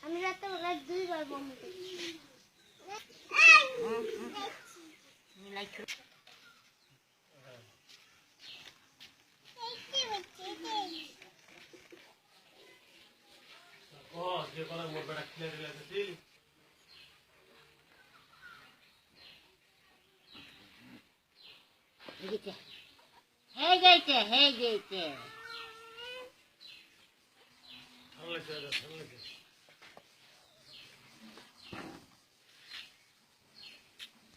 আমি রাত্রে 2বার বন্ধ করি। Hey gate, hey gate.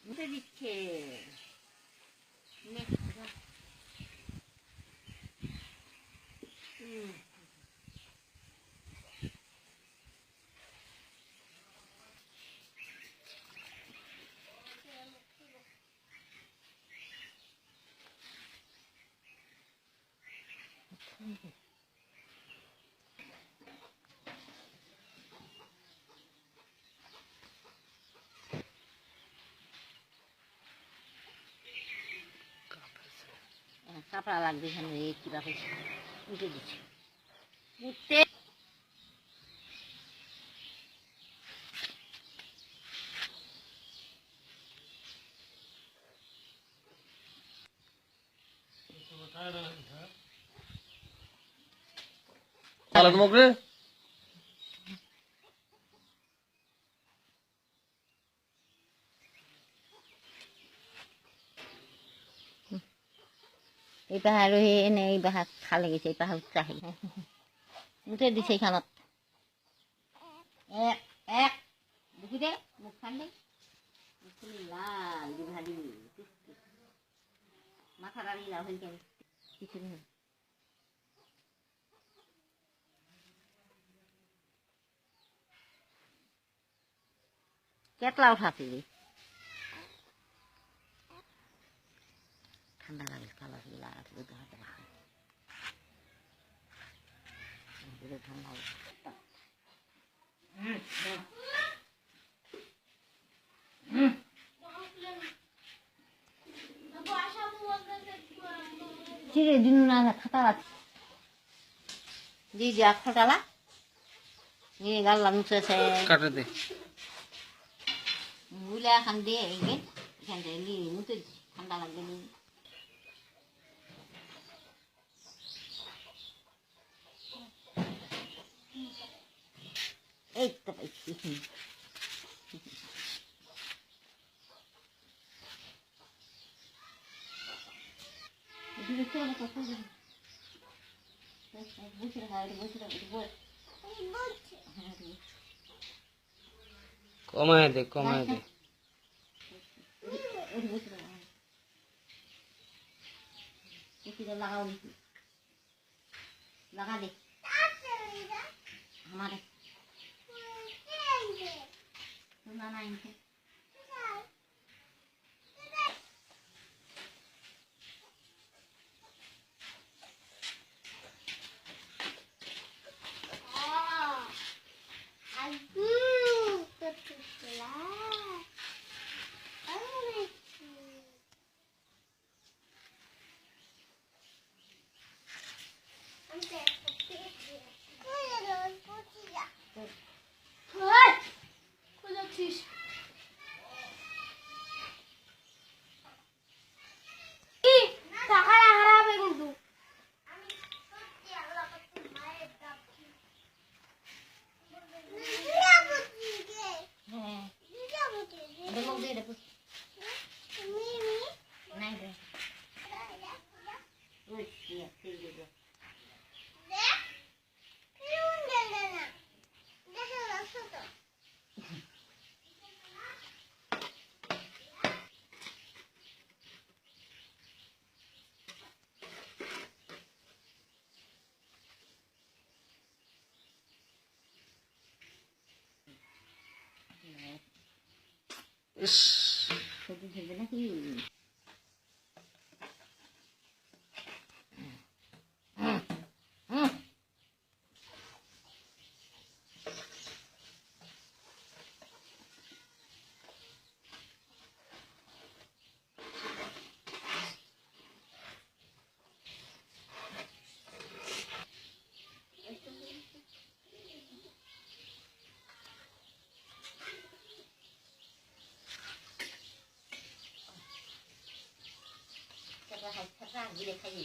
Udah dicek. Nih. কাপড়া লাগবে এখানে কিভাবে উঠে দিচ্ছে উঠতে মগরে এই পাহাড় এনে এই পাহাড় খালে গেছে এই পাহাড় চাহি উঠে দিছে এখানত এক এক দেখি দে মুখ খান দে লাল ভালি মাথা দাঁড়িয়ে লাভ হয়ে গেল কিছু নেই কেতলা উঠাছিলি ঠান্ডা লাগে কালা লাগবে হাতে ঠান্ডা চিড়ে দিন না খাতা জি জি খাটালা নিয়ে গাল্লাম মুছেছে কাটে দে বুলা খান দিয়ে এখান থেকে নিয়ে মুছে ঠান্ডা লাগবে নি এই তো পাইছি কমায় দে लगाओ लगा दे हमारे सुनाना इनसे ইস সবজি খেলবে নাকি খাই